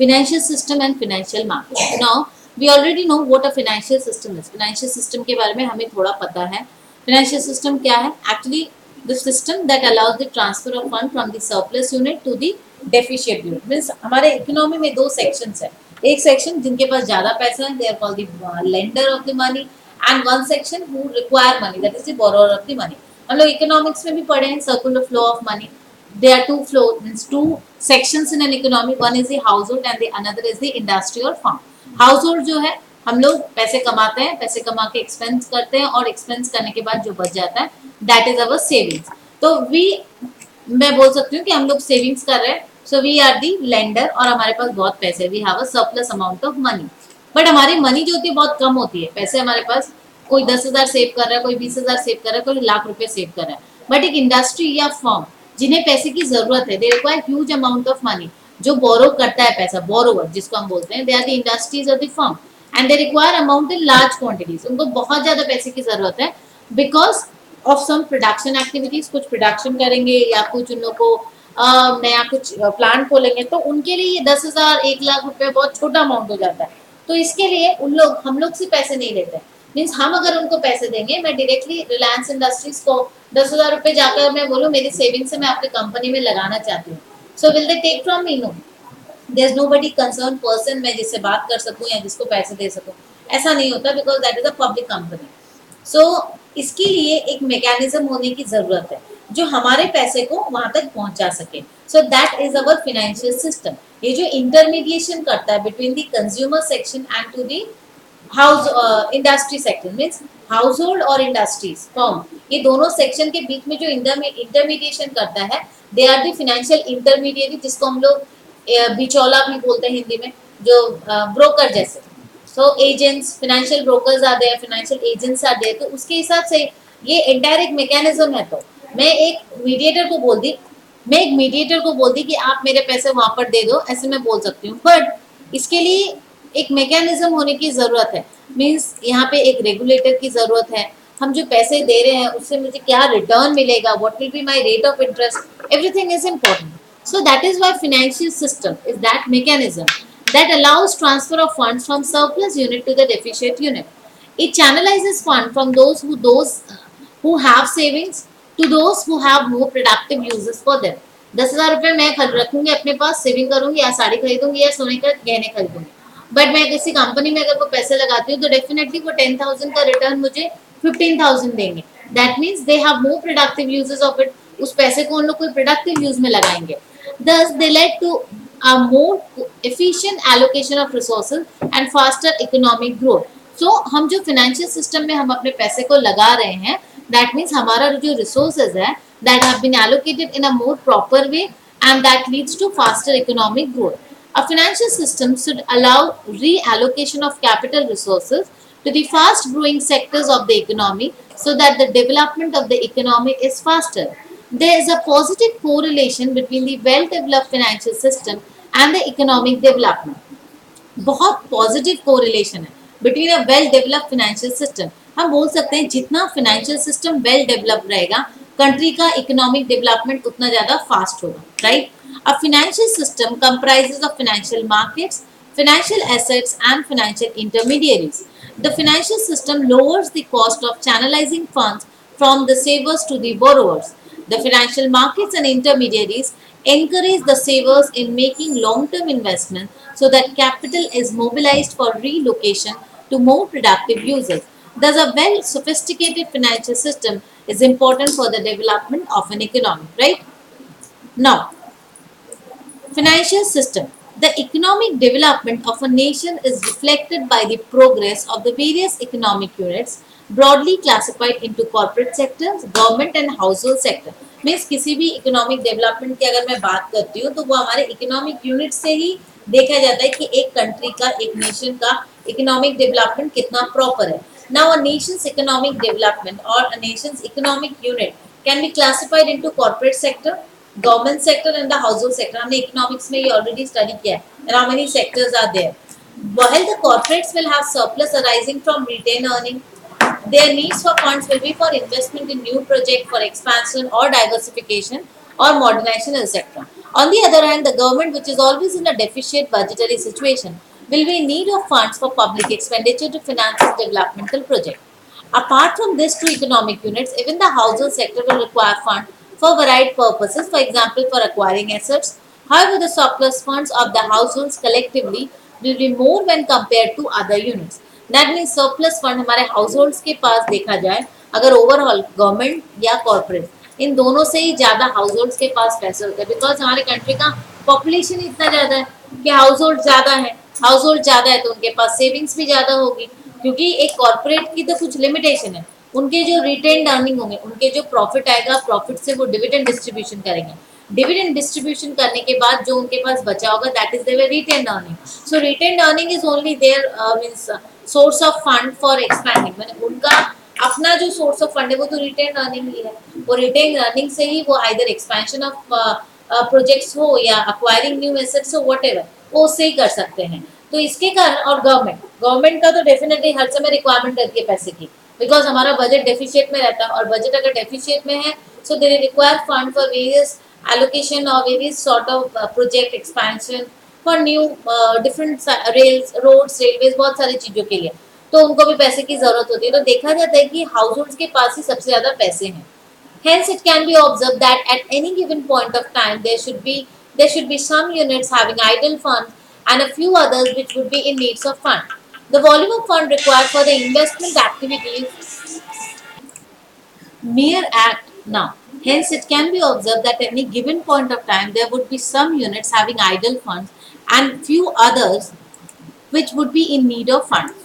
financial system and financial market. Now we already know what a financial system is. financial system के बारे में हमें थोड़ा पता है. financial system क्या है? Actually the system that allows the transfer of fund from the surplus unit to the deficient unit. Means हमारे इकोनॉमी में दो sections है. एक section जिनके पास ज्यादा पैसा है, they are called the lender of the money, and one section who require money, that is the borrower of the money. हम लोग इकोनॉमिक्स में भी पढ़े हैं circular flow of money. There are two flow, means two sections in an economy. One is the household and the another is the industry or farm. Household जो है हम लोग पैसे कमाते हैं, पैसे कमा के एक्सपेंस करते हैं और एक्सपेंस करने के बाद जो बच जाता है दैट इज अवर सेविंग्स. तो मैं बोल सकती हूँ कि हम लोग सेविंग्स कर रहे हैं. So we are the lender और हमारे पास बहुत पैसे, we have a surplus amount of money. But हमारी मनी जो होती है बहुत कम होती है. पैसे हमारे पास, कोई 10,000 सेव कर रहा है, कोई 20,000 सेव कर रहा है, कोई लाख रुपए सेव कर रहा है. बट एक इंडस्ट्री या फर्म जिन्हें पैसे की जरूरत है, they require huge amount of money. जो बोरो करता है पैसा, बोरोवर जिसको हम बोलते हैं, दे आर द इंडस्ट्रीज और the firm and they require amount in large quantities. उनको बहुत ज्यादा पैसे की जरूरत है because of some production activities. कुछ प्रोडक्शन करेंगे या कुछ उन लोग को नया कुछ प्लांट खोलेंगे, तो उनके लिए ये 10,000 1 लाख रुपए बहुत छोटा अमाउंट हो जाता है. तो इसके लिए हम लोग से पैसे नहीं लेते हैं. मीन्स हम अगर उनको पैसे देंगे, मैं डायरेक्टली रिलायंस इंडस्ट्रीज को 10,000 रुपए जाकर मैं बोलूँ मेरी सेविंग से मैं आपकी कंपनी में लगाना चाहती हूँ, so will they take from me? No, there is nobody concern person मैं जिससे बात कर सकूं या जिसको पैसे दे सकूं. ऐसा नहीं होता because that is a public company. So इसके लिए एक मैकेनिज्म होने की जरूरत है जो हमारे पैसे को वहां तक पहुंचा सके. So that is our financial system. ये जो इंटरमीडिएशन करता है between the consumer section and to the house industry section, means household और इंडस्ट्रीज फर्म, ये दोनों सेक्शन के बीच में जो इंटरमीडिएशन करता है, they are the financial intermediary, जिसको हम लोग बिचौला भी बोलते हैं हिंदी में, जो ब्रोकर जैसे. So agents, financial brokers are there, financial agents are there. तो उसके हिसाब से ये एंटायर एक मैकेनिज्म है. तो मैं एक मीडिएटर को बोलती कि आप मेरे पैसे वहां पर दे दो, ऐसे मैं बोल सकती हूँ. बट इसके लिए एक मैकेनिज्म होने की जरूरत है. मीन्स यहाँ पे एक रेगुलेटर की जरूरत है. हम जो पैसे दे रहे हैं उससे मुझे क्या रिटर्न मिलेगा, what will be my rate of interest, everything is important. So that is why financial system is that mechanism that allows transfer of funds from surplus unit to the deficient unit. It channelizes fund from those who have savings to those who have more productive uses for them. 10,000 रुपए मैं रखूंगी अपने पास, saving करूंगी या साड़ी खरीदूंगी या सोने के गहने खरीदूंगी. बट मैं किसी कंपनी में अगर वो पैसे लगाती हूँ तो डेफिनेटली वो 10,000 का रिटर्न मुझे 15,000 देंगे. That means they have more productive uses of it. उस पैसे को उन लोग कोई प्रोडक्टिव यूज में लगाएंगे. Thus, they led to a more efficient allocation of resources and faster economic growth. So, हम जो financial system में हम अपने पैसे को लगा रहे हैं, that means हमारा जो resources है, that have been allocated in a more proper way, and that leads to faster economic growth. A financial system should allow reallocation of capital resources to the fast-growing sectors of the economy, so that the development of the economy is faster. There is a positive correlation between the well-developed financial system and the economic development. बहुत positive correlation है between a well-developed financial system. हम बोल सकते हैं जितना financial system well-developed रहेगा, country का economic development उतना ज़्यादा fast होगा, right? A financial system comprises of financial markets, financial assets, and financial intermediaries. The financial system lowers the cost of channelizing funds from the savers to the borrowers. The financial markets and intermediaries encourage the savers in making long-term investments so that capital is mobilized for relocation to more productive uses. Thus, a well-sophisticated financial system is important for the development of an economy, right? Now, financial system. The economic development of a nation is reflected by the progress of the various economic units broadly classified into corporate sectors, government and household sector. Means किसी भी economic development की अगर मैं बात करती हूँ तो वो हमारे इकोनॉमिक यूनिट से ही देखा जाता है कि एक कंट्री का, एक नेशन का इकोनॉमिक डेवलपमेंट कितना प्रॉपर है. Now a nation's economic development और a nation's economic unit can be classified into corporate sector, government sector and the household sector. हमने इकोनॉमिक्स में ये ऑलरेडी स्टडी किया है. And how many sectors are there. While the corporates will have surplus arising from retained earning, their needs for funds will be for investment in new project, for expansion or diversification or modernization, etc. On the other hand, the government, which is always in a deficient budgetary situation, will be in need of funds for public expenditure to finance its developmental project. Apart from these two economic units, even the household sector will require funds for varied purposes, for example, for acquiring assets. However, the surplus funds of the households collectively will be more when compared to other units. That means surplus fund हमारे households के पास देखा जाए, अगर overall government या corporate इन दोनों से ही ज़्यादा households के पास पैसे होते हैं, because हमारे country का population इतना ज़्यादा है कि household ज़्यादा है, household ज़्यादा है तो उनके पास savings भी ज़्यादा होगी, क्योंकि एक कॉर्पोरेट की तो कुछ लिमिटेशन है, उनके जो रिटेन अर्निंग होंगे, उनके जो प्रॉफिट आएगा, प्रॉफिट से वो डिविडेंड डिस्ट्रीब्यूशन करेंगे, डिविडेंड डिस्ट्रीब्यूशन करने के बाद जो उनके पास बचा होगा that is their retained earning. So retained earning is only their means source of fund for expanding, मैंने उनका अपना जो सोर्स ऑफ फंड है वो तो रिटेन अर्निंग ही है, वो रिटेन अर्निंग से ही वो आइदर एक्सपेंशन ऑफ प्रोजेक्ट्स हो या अक्वायरिंग न्यू एसेट्स हो, व्हाटएवर वो उससे ही कर सकते हैं. तो इसके कारण और गवर्नमेंट का तो डेफिनेटली हर समय रिक्वायरमेंट रहती है पैसे की, बिकॉज हमारा बजट डेफिशिएट में रहता है, और बजट अगर डेफिशिएट में है so they require fund for various allocation of various sort of project expansion for new different rails roads railways, बहुत सारी चीज़ों के लिए तो उनको भी पैसे की ज़रूरत होती है. तो देखा जाता है कि हाउस होल्ड्स के पास ही सबसे ज़्यादा पैसे हैं. Hence, it can be observed that at any given point of time there should be some units having idle funds and a few others which would be in needs of fund. The volume of fund required for the investment activities mere act now. Hence, it can be observed that at any given point of time there would be some units having idle funds and few others which would be in need of funds.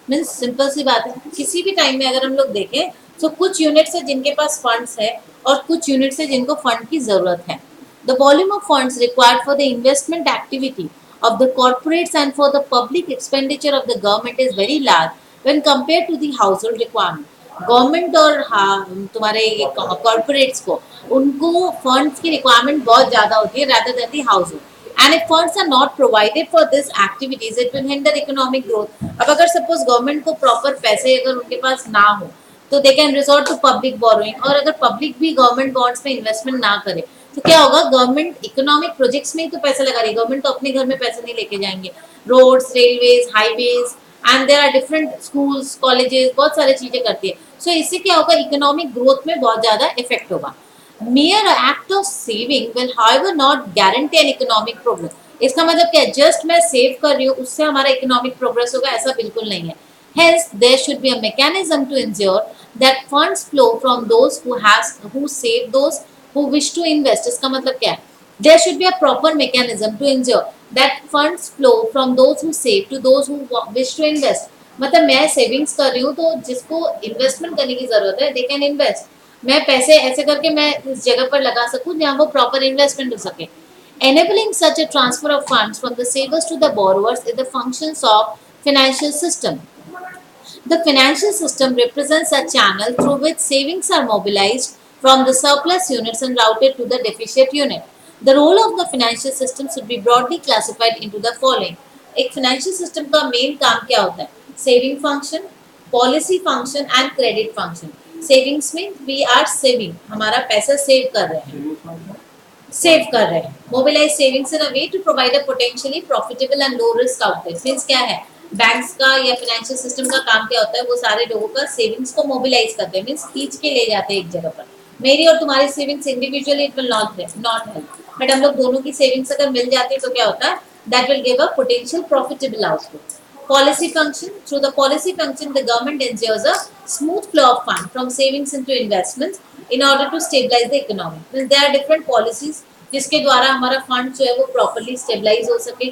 Means simple सी बात है, किसी भी time में अगर हम लोग देखें तो कुछ यूनिट्स है जिनके पास फंड्स है और कुछ यूनिट्स है जिनको फंड की जरूरत है. The volume of funds required for the investment activity of the corporates and for the public expenditure of the government is very large when compared to the household requirement. Government और तुम्हारे corporates को उनको funds की requirement बहुत ज़्यादा होती है rather than the household. And if funds are not provided for this activities, it will hinder economic growth. अब अगर सपोज गवर्नमेंट को प्रॉपर पैसे अगर उनके पास ना हो तो they can resort to public borrowing, और अगर पब्लिक भी गवर्नमेंट बॉन्ड्स में इन्वेस्टमेंट ना करे तो क्या होगा, गवर्नमेंट इकोनॉमिक प्रोजेक्ट्स में ही तो पैसा लगा रही है, गवर्नमेंट तो अपने घर में पैसे नहीं लेके जाएंगे. Roads, railways, highways and there are different schools, colleges, बहुत सारी चीजें करती है. सो इससे क्या होगा, इकोनॉमिक ग्रोथ में बहुत ज्यादा इफेक्ट होगा. mere act of saving will however not guarantee an economic progress. इसका मतलब क्या है, जस्ट मैं सेव कर रही हूँ उससे हमारा इकोनॉमिक प्रोग्रेस होगा, ऐसा बिल्कुल नहीं है. Hence, there should be a mechanism to ensure that funds flow from those who save those who wish to invest. इसका मतलब क्या है, there should be a proper mechanism to ensure that funds flow from those who save to those who wish to invest. मतलब मैं savings कर रही हूँ तो जिसको इन्वेस्टमेंट करने की जरूरत है they can invest. मैं पैसे ऐसे करके मैं इस जगह पर लगा सकूं जहां वो प्रॉपर इन्वेस्टमेंट हो सके. Enabling such a transfer of funds from the savers to the borrowers is the functions of financial system. The financial system represents a channel through which savings are mobilized from the surplus units and routed to the deficit unit. The role of the financial system should be broadly classified into the following. एक financial system का main काम क्या होता है, saving function, policy function and credit function. Savings में we are saving, हमारा पैसा save कर रहे हैं. Mobilize savings in a way to provide a potentially profitable and low risk outlet. Means क्या है, बैंक्स का या फाइनेंशियल सिस्टम का काम क्या होता है, वो सारे लोगों का सेविंग्स को मोबिलाइज करते हैं, मींस खींच के ले जाते हैं एक जगह पर. मेरी और तुम्हारी savings individually it will not help, but हम लोग दोनों की सेविंग्स अगर मिल जाती है तो क्या होता है, that will give a potential profitable output. Policy function. Through the policy function, the government ensures a smooth flow of funds from savings into investments in order to stabilize the economy. There are different policies जिसके द्वारा हमारा fund जो है वो properly stabilise हो सके.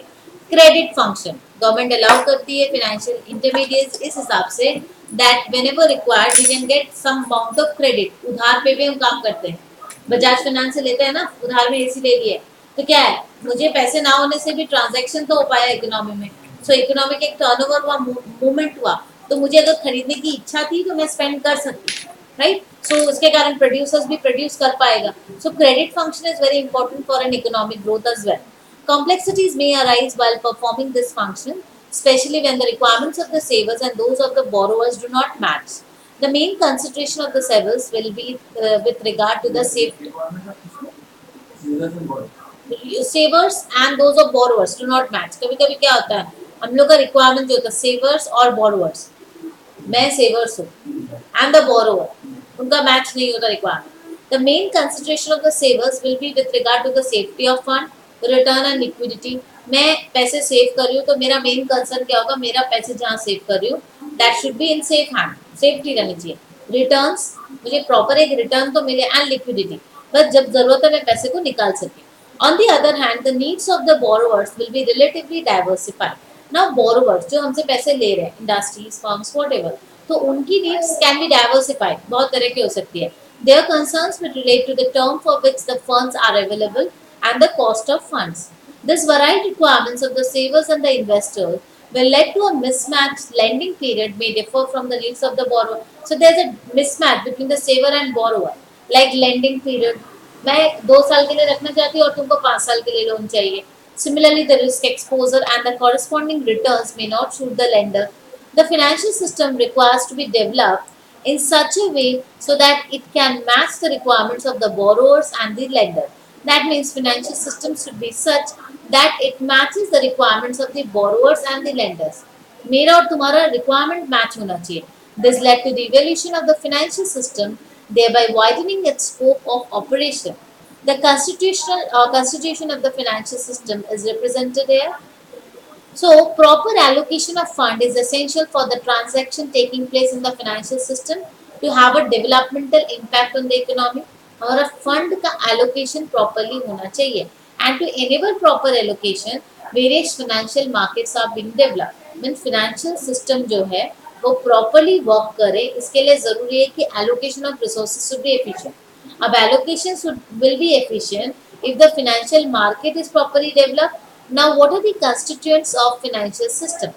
Credit function, government allow करती है फाइनेंशियल इंटरमीडिएट्स इस हिसाब से that whenever required we can get some amount of credit. उधार पे भी हम काम करते हैं, बजाज फाइनेंस से लेते हैं ना, उधार में एसी ले लिए तो क्या है, मुझे पैसे ना होने से भी ट्रांजैक्शन तो हो पाया इकोनॉमी में. सो इकोनॉमिक एक टर्नओवर हुआ, मूवमेंट हुआ, तो मुझे अगर खरीदने की इच्छा थी तो मैं स्पेंड कर सकती, राइट. सो उसके कारण प्रोड्यूसर्स भी प्रोड्यूस कर पाएगा. So credit function is very important for an economic growth as well. Complexities may arise while performing this function, especially when the requirements of the savers and those of the borrowers do not match. The main consideration of the savers will be with regard to the safety. सेवर्स and those of borrowers do not match. कभी कभी क्या होता है, हम लोग का requirement जो होता है सेवर्स और बोरोवर्स, मैं सेवर्स हूँ एंड द बोरोवर, उनका मैच नहीं होता requirement. The main consideration of the savers will be with regard to the safety of fund, return and liquidity. मैं पैसे सेव कर रही हूँ तो मेरा मेन कंसर्न क्या होगा, मेरा पैसे जहाँ सेव कर रही हूँ that should be in safe hand, safety रहनी चाहिए। रिटर्न्स, मुझे प्रॉपर एक रिटर्न तो मिले, एंड लिक्विडिटी, बस जब जरूरत है मैं पैसे को निकाल सके। On the other hand, the needs of the borrowers will be relatively diversified. Now borrowers जो हमसे पैसे ले रहे हैं, industries, firms, whatever, तो उनकी needs can be diversified, बहुत तरह की हो सकती है। Their concerns will relate to the term for which the funds are available and the cost of funds. This varied requirements of the savers and the investors will lead to a mismatched lending period may differ from the needs of the borrower. So there's a mismatch between the saver and borrower, like lending period. मैं 2 साल के लिए रखना चाहती हूँ और तुमको 5 साल के लिए लोन चाहिए। Similarly, the risk exposure and the corresponding returns may not suit the lender. The financial system requires to be developed in such a way so that it can match the requirements of the borrowers and the lender. That means financial system should be such that it matches the requirements of the borrowers and the lenders. मेरा और तुम्हारा requirement match होना चाहिए. This led to the evolution of the financial system, thereby widening its scope of operation. The constitution of the financial system is represented here. So, proper allocation of fund is essential for the transaction taking place in the financial system to have a developmental impact on the economy. हमारा fund का allocation properly होना चाहिए, and to enable proper allocation, various financial markets are being developed. Means financial system जो है वो properly work करे, इसके लिए ज़रूरी है कि allocation of resources should be efficient. अब allocation will be efficient if the financial market is properly developed. Now, what are the constituents of financial system?